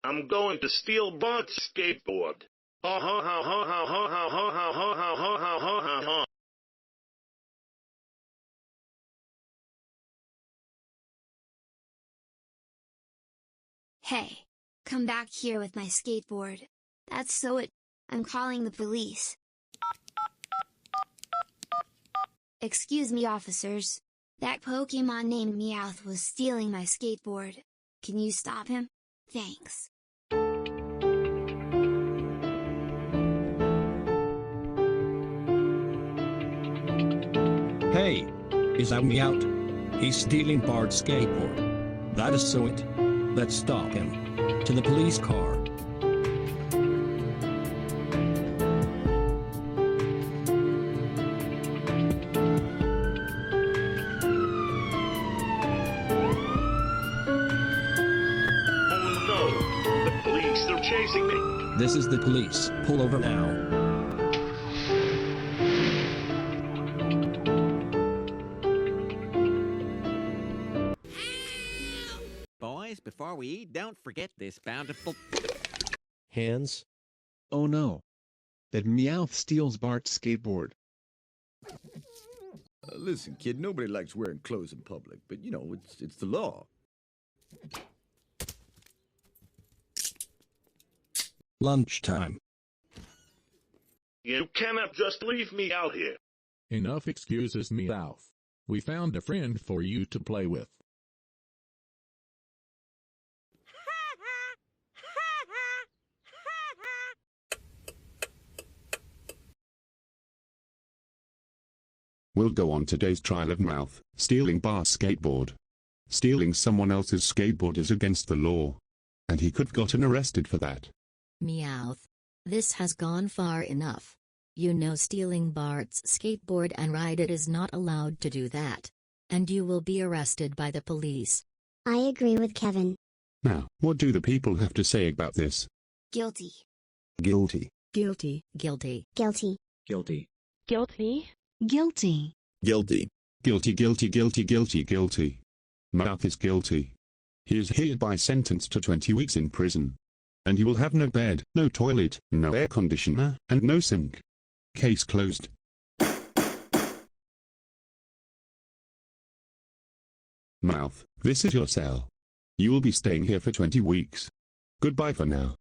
I'm going to steal Bart's skateboard. Ha ha ha ha ha ha ha ha ha ha ha ha ha ha ha. Hey, come back here with my skateboard. That's so it. I'm calling the police. Excuse me, officers. That Pokemon named Meowth was stealing my skateboard. Can you stop him? Thanks. Hey! Is that Meowth? He's stealing Bart's skateboard. That is so it. Let's stop him. To the police car. Oh no! The police are chasing me! This is the police. Pull over now. Boys, before we eat, don't forget this bountiful... Hands? Oh no. That Meowth steals Bart's skateboard. Listen, kid, nobody likes wearing clothes in public, but you know, it's the law. Lunchtime. You cannot just leave me out here. Enough excuses, Meowth. We found a friend for you to play with. We'll go on today's trial of Meowth, stealing Bart's skateboard. Stealing someone else's skateboard is against the law. And he could have gotten arrested for that. Meowth. This has gone far enough. You know stealing Bart's skateboard and ride it is not allowed to do that. And you will be arrested by the police. I agree with Kevin. Now, what do the people have to say about this? Guilty. Guilty. Guilty. Guilty. Guilty. Guilty. Guilty. Guilty. Guilty. Guilty, guilty, guilty, guilty, guilty. Meowth is guilty. He is hereby sentenced to 20 weeks in prison. And he will have no bed, no toilet, no air conditioner, and no sink. Case closed. Meowth, this is your cell. You will be staying here for 20 weeks. Goodbye for now.